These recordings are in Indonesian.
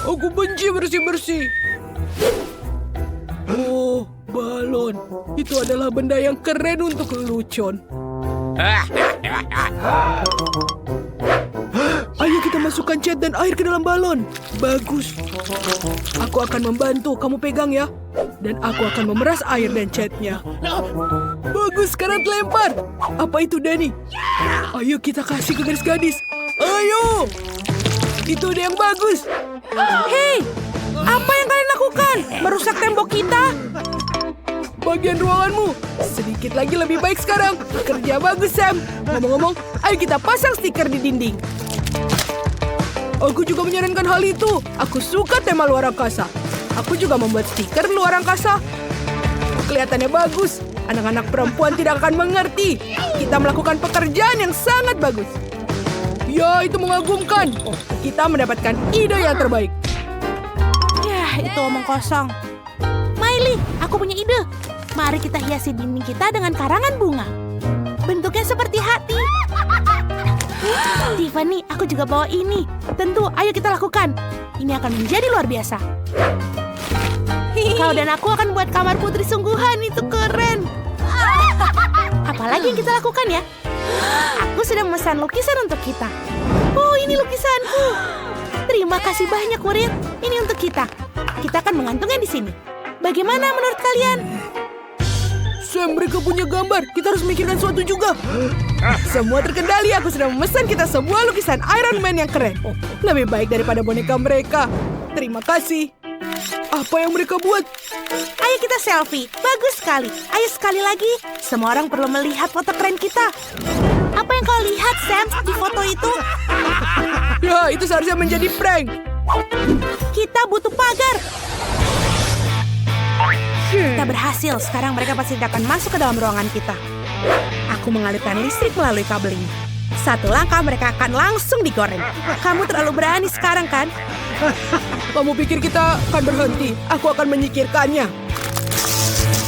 Aku benci bersih-bersih. Oh, balon. Itu adalah benda yang keren untuk lelucon. Ayo kita masukkan cat dan air ke dalam balon. Bagus. Aku akan membantu. Kamu pegang ya. Dan aku akan memeras air dan catnya. Bagus, sekarang lempar. Apa itu, Danny? Ayo kita kasih ke gadis-gadis. Ayo. Itu dia yang bagus. Hei, apa yang kalian lakukan? Merusak tembok kita? Bagian ruanganmu sedikit lagi lebih baik sekarang. Kerja bagus, Sam. Ngomong-ngomong, ayo kita pasang stiker di dinding. Aku juga menyarankan hal itu. Aku suka tema luar angkasa. Aku juga membuat stiker luar angkasa. Kelihatannya bagus. Anak-anak perempuan tidak akan mengerti. Kita melakukan pekerjaan yang sangat bagus. Ya, itu mengagumkan. Kita mendapatkan ide yang terbaik. Yah, itu omong kosong. Miley, aku punya ide. Mari kita hiasi dinding kita dengan karangan bunga. Bentuknya seperti hati. Tiffany, aku juga bawa ini. Tentu, ayo kita lakukan. Ini akan menjadi luar biasa. Kau dan aku akan buat kamar putri sungguhan. Itu keren. Apalagi yang kita lakukan ya? Aku sudah memesan lukisan untuk kita. Oh, ini lukisanku. Terima kasih banyak, murid. Ini untuk kita. Kita akan mengantungnya di sini. Bagaimana menurut kalian? Sam, mereka punya gambar. Kita harus memikirkan sesuatu juga. Semua terkendali. Aku sudah memesan kita sebuah lukisan Iron Man yang keren. Lebih baik daripada boneka mereka. Terima kasih. Apa yang mereka buat? Ayo kita selfie. Bagus sekali. Ayo sekali lagi. Semua orang perlu melihat foto keren kita. Apa yang kau lihat, Sam, di foto itu? Ya, itu seharusnya menjadi prank. Kita butuh pagar. Kita berhasil. Sekarang mereka pasti akan masuk ke dalam ruangan kita. Aku mengalirkan listrik melalui kabel ini. Satu langkah mereka akan langsung digoreng. Kamu terlalu berani sekarang, kan? Kamu pikir kita akan berhenti? Aku akan menyingkirkannya.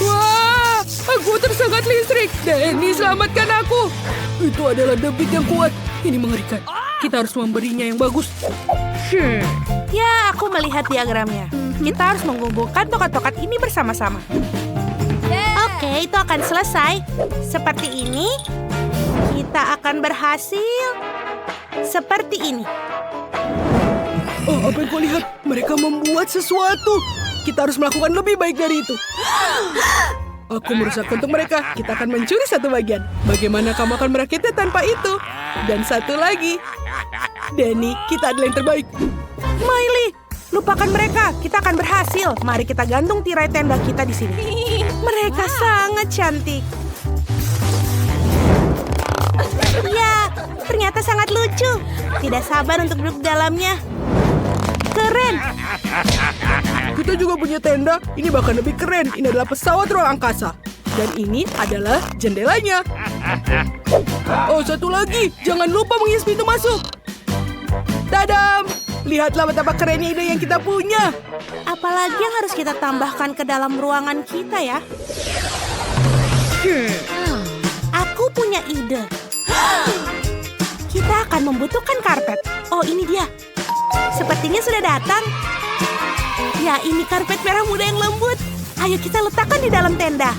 Wah, aku tersengat listrik. Danny, selamatkan aku. Itu adalah debit yang kuat. Ini mengerikan. Kita harus memberinya yang bagus. Ya, aku melihat diagramnya. Kita harus menggugurkan tokat-tokat ini bersama-sama. Oke, itu akan selesai. Seperti ini. Kita akan berhasil. Seperti ini. Oh, apa yang kau lihat? Mereka membuat sesuatu. Kita harus melakukan lebih baik dari itu. Aku merusak untuk mereka. Kita akan mencuri satu bagian. Bagaimana kamu akan merakitnya tanpa itu? Dan satu lagi. Danny, kita adalah yang terbaik. Miley, lupakan mereka. Kita akan berhasil. Mari kita gantung tirai tenda kita di sini. Mereka sangat cantik. Ya, ternyata sangat lucu. Tidak sabar untuk duduk di dalamnya. Keren. Kita juga punya tenda. Ini bahkan lebih keren. Ini adalah pesawat ruang angkasa. Dan ini adalah jendelanya. Oh, satu lagi. Jangan lupa menghias pintu masuk. Tadam! Lihatlah betapa kerennya ide yang kita punya. Apalagi yang harus kita tambahkan ke dalam ruangan kita ya? Aku punya ide. Kita akan membutuhkan karpet. Oh, ini dia. Sepertinya sudah datang. Ya, ini karpet merah muda yang lembut. Ayo kita letakkan di dalam tenda.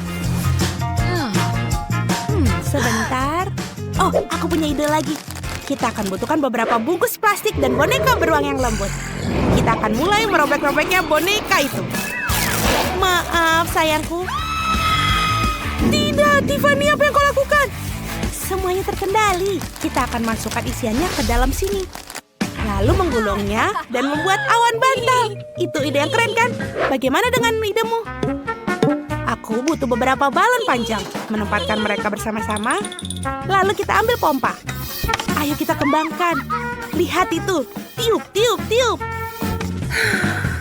Sebentar. Oh, aku punya ide lagi. Kita akan butuhkan beberapa bungkus plastik dan boneka beruang yang lembut. Kita akan mulai merobek-robeknya boneka itu. Maaf, sayangku. Tidak, Tiffany, apa yang kau lakukan? Semuanya terkendali. Kita akan masukkan isiannya ke dalam sini. Lalu menggulungnya dan membuat awan bantal. Itu ide yang keren, kan? Bagaimana dengan idemu? Aku butuh beberapa balon panjang. Menempatkan mereka bersama-sama. Lalu kita ambil pompa. Ayo kita kembangkan. Lihat itu. Tiup, tiup, tiup.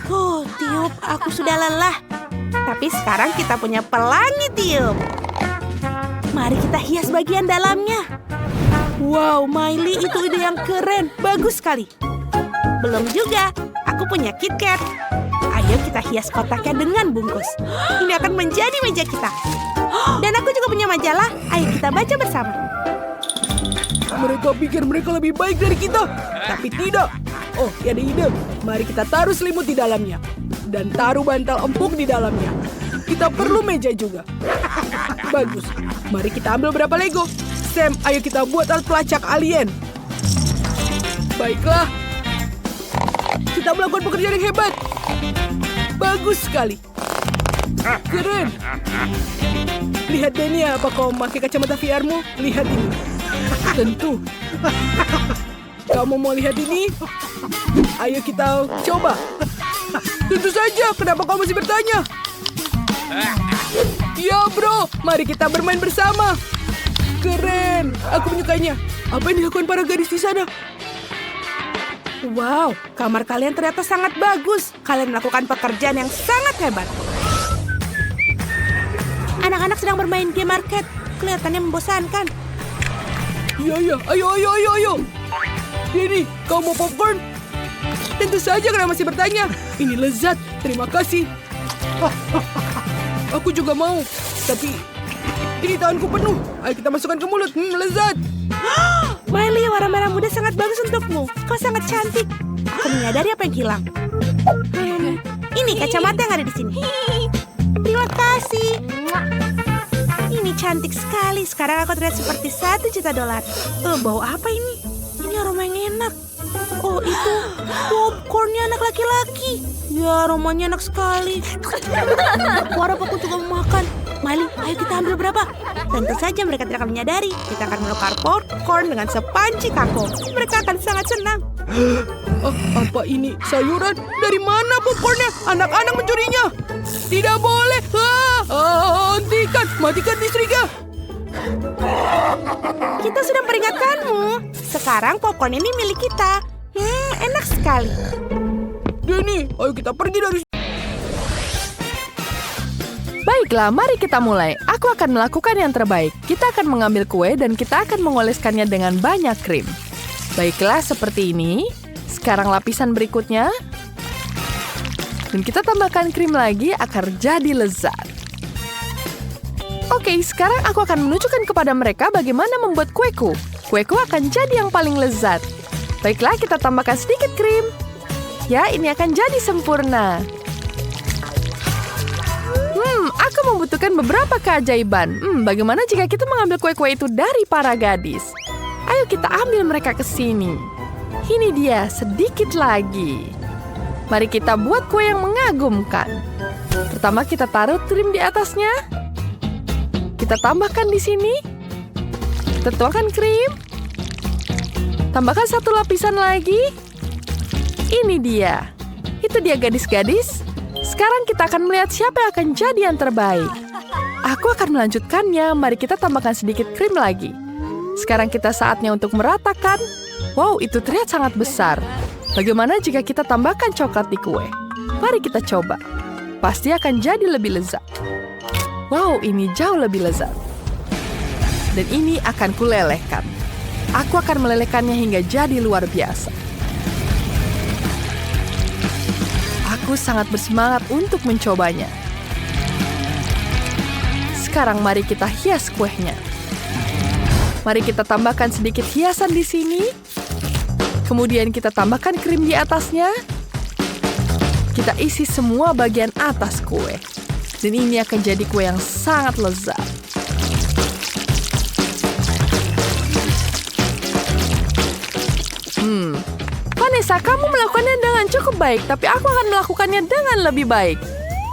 Tiup. Aku sudah lelah. Tapi sekarang kita punya pelangi tiup. Mari kita hias bagian dalamnya. Wow, Miley, itu ide yang keren. Bagus sekali. Belum juga. Aku punya KitKat. Ayo kita hias kotaknya dengan bungkus. Ini akan menjadi meja kita. Dan aku juga punya majalah. Ayo kita baca bersama. Mereka pikir mereka lebih baik dari kita. Tapi tidak. Oh, ada ide. Mari kita taruh selimut di dalamnya. Dan taruh bantal empuk di dalamnya. Kita perlu meja juga. Bagus. Mari kita ambil berapa Lego. Sam, ayo kita buat alat pelacak alien. Baiklah. Kita melakukan pekerjaan yang hebat. Bagus sekali. Keren. Lihat Denny, apa kau memakai kacamata VR-mu? Lihat ini. Tentu. Kamu mau lihat ini? Ayo kita coba. Tentu saja, kenapa kau masih bertanya? Ya bro, mari kita bermain bersama. Keren, aku menyukainya. Apa yang dilakukan para gadis di sana? Wow, kamar kalian ternyata sangat bagus. Kalian melakukan pekerjaan yang sangat hebat. Anak-anak sedang bermain game arcade. Kelihatannya membosankan. Iya, ayo. Denny, kau mau popcorn? Tentu saja, kenapa masih bertanya? Ini lezat, terima kasih. Aku juga mau, tapi ini tanganku penuh. Ayo kita masukkan ke mulut, lezat. Miley, warna merah muda sangat bagus untukmu. Kau sangat cantik. Aku menyadari apa yang hilang. Ini kacamata yang ada di sini. Terima kasih. Ini cantik sekali. Sekarang aku terlihat seperti $1 juta. Bau apa ini? Ini aroma yang enak. Oh, itu popcornnya anak laki-laki. Ya, aromanya enak sekali. Aku harap aku juga mau makan. Miley, ayo kita ambil berapa? Tentu saja mereka tidak akan menyadari. Kita akan menukar popcorn dengan sepanci kako. Mereka akan sangat senang. Apa ini? Sayuran? Dari mana popcornnya? Anak-anak mencurinya. Tidak boleh. Hentikan. Matikan listriknya. Kita sudah memperingatkanmu. Sekarang popcorn ini milik kita. Enak sekali. Denny, ayo kita pergi dari sini. Baiklah, mari kita mulai. Aku akan melakukan yang terbaik. Kita akan mengambil kue dan kita akan mengoleskannya dengan banyak krim. Baiklah, seperti ini. Sekarang lapisan berikutnya. Dan kita tambahkan krim lagi agar jadi lezat. Oke, sekarang aku akan menunjukkan kepada mereka bagaimana membuat kueku. Kueku akan jadi yang paling lezat. Baiklah, kita tambahkan sedikit krim. Ya, ini akan jadi sempurna. Aku membutuhkan beberapa keajaiban. Bagaimana jika kita mengambil kue-kue itu dari para gadis? Ayo kita ambil mereka ke sini. Ini dia, sedikit lagi. Mari kita buat kue yang mengagumkan. Pertama kita taruh krim di atasnya. Kita tambahkan di sini. Kita tuangkan krim. Tambahkan satu lapisan lagi. Ini dia. Itu dia gadis-gadis. Sekarang kita akan melihat siapa yang akan jadi yang terbaik. Aku akan melanjutkannya. Mari kita tambahkan sedikit krim lagi. Sekarang kita saatnya untuk meratakan. Wow, itu terlihat sangat besar. Bagaimana jika kita tambahkan coklat di kue? Mari kita coba. Pasti akan jadi lebih lezat. Wow, ini jauh lebih lezat. Dan ini akan kulelehkan. Aku akan melelehkannya hingga jadi luar biasa. Aku sangat bersemangat untuk mencobanya. Sekarang mari kita hias kuenya. Mari kita tambahkan sedikit hiasan di sini. Kemudian kita tambahkan krim di atasnya. Kita isi semua bagian atas kue. Dan ini akan jadi kue yang sangat lezat. Vanessa, kamu melakukannya dengan cukup baik, tapi aku akan melakukannya dengan lebih baik.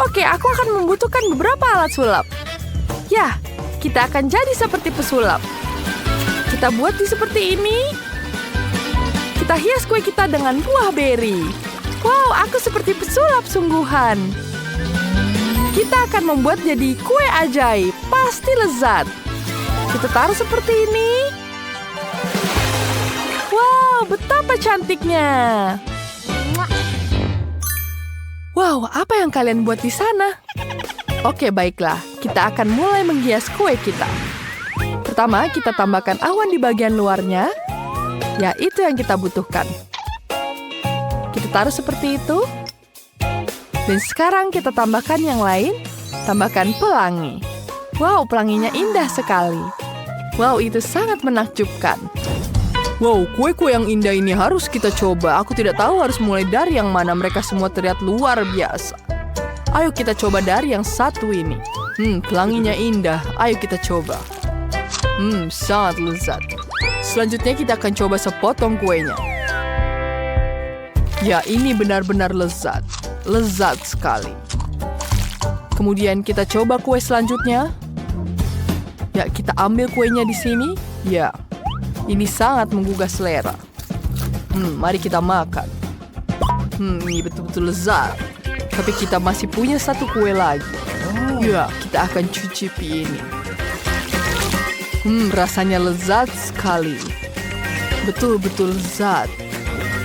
Oke, aku akan membutuhkan beberapa alat sulap. Ya, kita akan jadi seperti pesulap. Kita buat seperti ini. Kita hias kue kita dengan buah beri. Wow, aku seperti pesulap sungguhan. Kita akan membuat jadi kue ajaib, pasti lezat. Kita taruh seperti ini. Wow, betapa cantiknya. Wow, apa yang kalian buat di sana? Oke, baiklah. Kita akan mulai menghias kue kita. Pertama, kita tambahkan awan di bagian luarnya. Ya, itu yang kita butuhkan. Kita taruh seperti itu. Dan sekarang kita tambahkan yang lain. Tambahkan pelangi. Wow, pelanginya indah sekali. Wow, itu sangat menakjubkan. Wow, kue-kue yang indah ini harus kita coba. Aku tidak tahu harus mulai dari yang mana. Mereka semua terlihat luar biasa. Ayo kita coba dari yang satu ini. Pelanginya indah. Ayo kita coba. Sangat lezat. Selanjutnya kita akan coba sepotong kuenya. Ya, ini benar-benar lezat. Lezat sekali. Kemudian kita coba kue selanjutnya. Ya, kita ambil kuenya di sini. Ya, ini sangat menggugah selera. Mari kita makan. Ini betul-betul lezat. Tapi kita masih punya satu kue lagi. Ya, kita akan cicipi ini. Rasanya lezat sekali. Betul-betul lezat.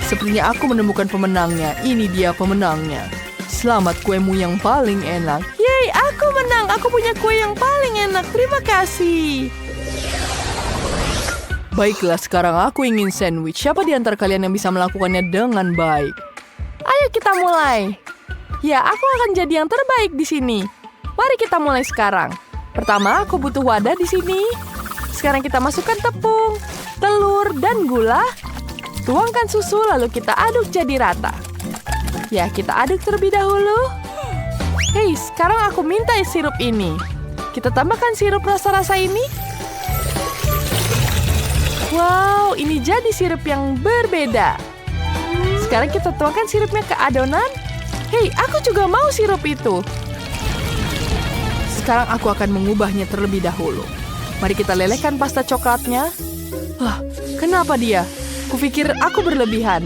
Sepertinya aku menemukan pemenangnya. Ini dia pemenangnya. Selamat, kuemu yang paling enak. Yeay, aku menang. Aku punya kue yang paling enak. Terima kasih. Baiklah, sekarang aku ingin sandwich. Siapa di antara kalian yang bisa melakukannya dengan baik? Ayo kita mulai. Ya, aku akan jadi yang terbaik di sini. Mari kita mulai sekarang. Pertama, aku butuh wadah di sini. Sekarang kita masukkan tepung, telur, dan gula. Tuangkan susu, lalu kita aduk jadi rata. Ya, kita aduk terlebih dahulu. Hei, sekarang aku minta sirup ini. Kita tambahkan sirup rasa-rasa ini. Wow, ini jadi sirup yang berbeda. Sekarang kita tuangkan sirupnya ke adonan. Hei, aku juga mau sirup itu. Sekarang aku akan mengubahnya terlebih dahulu. Mari kita lelehkan pasta coklatnya. Kenapa dia? Kupikir aku berlebihan.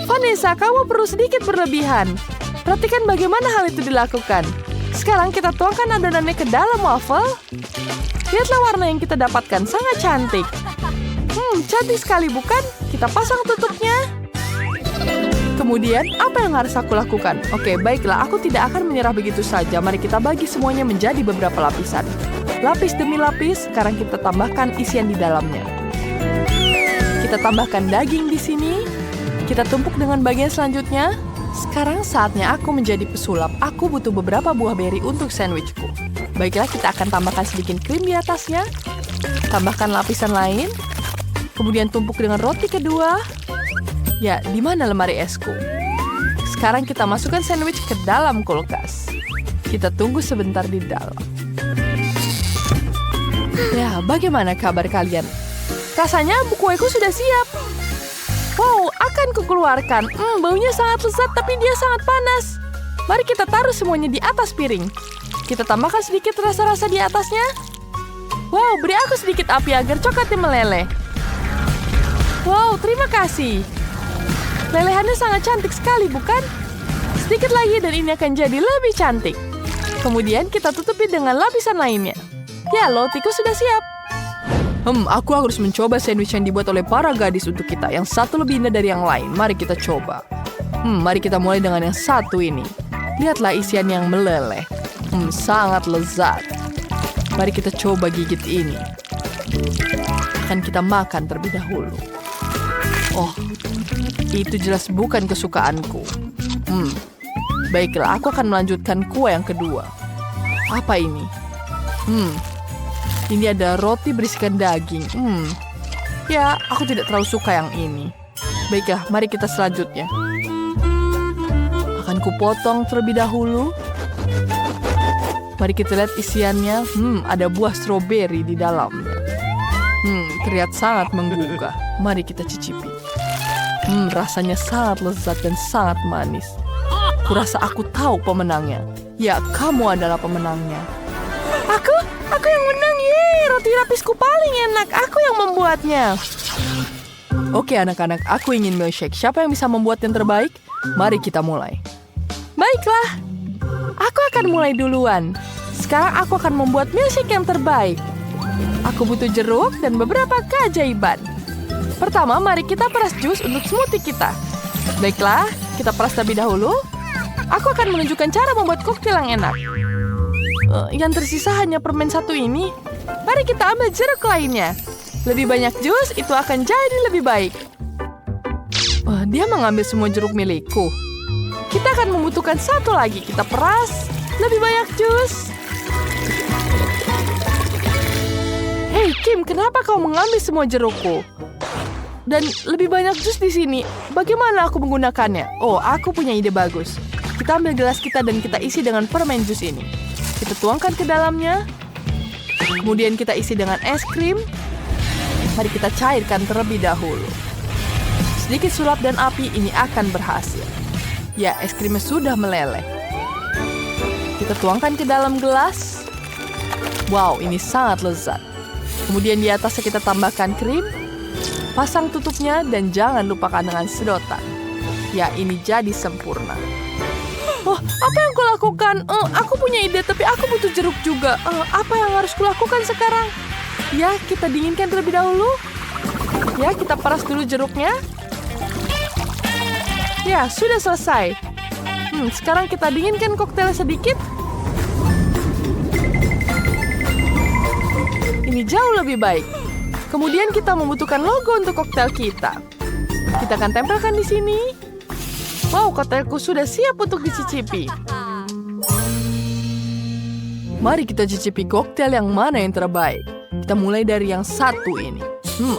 Vanessa, kamu perlu sedikit berlebihan. Perhatikan bagaimana hal itu dilakukan. Sekarang kita tuangkan adonannya ke dalam waffle. Lihatlah warna yang kita dapatkan, sangat cantik. Cantik sekali bukan? Kita pasang tutupnya. Kemudian, apa yang harus aku lakukan? Oke, baiklah, aku tidak akan menyerah begitu saja. Mari kita bagi semuanya menjadi beberapa lapisan. Lapis demi lapis, sekarang kita tambahkan isian di dalamnya. Kita tambahkan daging di sini. Kita tumpuk dengan bagian selanjutnya. Sekarang saatnya aku menjadi pesulap. Aku butuh beberapa buah beri untuk sandwichku. Baiklah, kita akan tambahkan sedikit krim di atasnya. Tambahkan lapisan lain. Kemudian tumpuk dengan roti kedua. Ya, di mana lemari esku? Sekarang kita masukkan sandwich ke dalam kulkas. Kita tunggu sebentar di dalam. Ya, bagaimana kabar kalian? Rasanya kueku sudah siap. Wow, akan kukeluarkan. Baunya sangat lezat, tapi dia sangat panas. Mari kita taruh semuanya di atas piring. Kita tambahkan sedikit rasa-rasa di atasnya. Wow, beri aku sedikit api agar coklatnya meleleh. Wow, terima kasih. Lelehannya sangat cantik sekali, bukan? Sedikit lagi dan ini akan jadi lebih cantik. Kemudian kita tutupi dengan lapisan lainnya. Ya, lotiku sudah siap. Aku harus mencoba sandwich yang dibuat oleh para gadis untuk kita. Yang satu lebih indah dari yang lain. Mari kita coba. Mari kita mulai dengan yang satu ini. Lihatlah isian yang meleleh. Sangat lezat. Mari kita coba gigit ini. Akan kita makan terlebih dahulu. Oh, itu jelas bukan kesukaanku. Baiklah, aku akan melanjutkan kue yang kedua. Apa ini? Ini ada roti berisikan daging. Ya, aku tidak terlalu suka yang ini. Baiklah, mari kita selanjutnya. Akan kupotong terlebih dahulu. Mari kita lihat isiannya. Ada buah stroberi di dalamnya. Terlihat sangat menggugah. Mari kita cicipi. Rasanya sangat lezat dan sangat manis. Kurasa aku tahu pemenangnya. Ya, kamu adalah pemenangnya. Aku yang menang, yeay! Roti lapisku paling enak, aku yang membuatnya. Oke anak-anak, aku ingin milkshake. Siapa yang bisa membuat yang terbaik? Mari kita mulai. Baiklah, aku akan mulai duluan. Sekarang aku akan membuat milkshake yang terbaik. Aku butuh jeruk dan beberapa keajaiban. Pertama, mari kita peras jus untuk smoothie kita. Baiklah, kita peras terlebih dahulu. Aku akan menunjukkan cara membuat koktail yang enak. Yang tersisa hanya permen satu ini. Mari kita ambil jeruk lainnya. Lebih banyak jus, itu akan jadi lebih baik. Dia mengambil semua jeruk milikku. Kita akan membutuhkan satu lagi. Kita peras lebih banyak jus. Hei Kim, kenapa kau mengambil semua jerukku? Dan lebih banyak jus di sini. Bagaimana aku menggunakannya? Oh, aku punya ide bagus. Kita ambil gelas kita dan kita isi dengan permen jus ini. Kita tuangkan ke dalamnya. Kemudian kita isi dengan es krim. Mari kita cairkan terlebih dahulu. Sedikit sulap dan api ini akan berhasil. Ya, es krimnya sudah meleleh. Kita tuangkan ke dalam gelas. Wow, ini sangat lezat. Kemudian di atasnya kita tambahkan krim. Pasang tutupnya dan jangan lupakan dengan sedotan. Ya, ini jadi sempurna. Oh, apa yang kulakukan? Aku punya ide, tapi aku butuh jeruk juga. Apa yang harus kulakukan sekarang? Ya, kita dinginkan terlebih dahulu. Ya, kita peras dulu jeruknya. Ya, sudah selesai. Sekarang kita dinginkan koktailnya sedikit. Ini jauh lebih baik. Kemudian kita membutuhkan logo untuk koktail kita. Kita akan tempelkan di sini. Wow, koktailku sudah siap untuk dicicipi. Mari kita cicipi koktail yang mana yang terbaik. Kita mulai dari yang satu ini.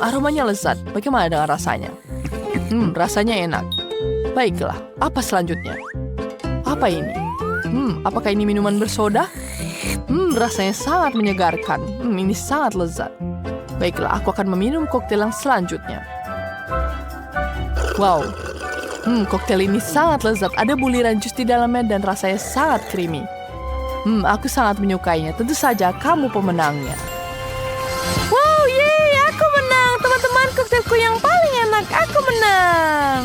Aromanya lezat. Bagaimana dengan rasanya? Rasanya enak. Baiklah, apa selanjutnya? Apa ini? Apakah ini minuman bersoda? Rasanya sangat menyegarkan. Ini sangat lezat. Baiklah, aku akan meminum koktail yang selanjutnya. Wow, koktail ini sangat lezat. Ada buliran jus di dalamnya dan rasanya sangat creamy. Aku sangat menyukainya. Tentu saja kamu pemenangnya. Wow, yeay, aku menang. Teman-teman, koktailku yang paling enak. Aku menang.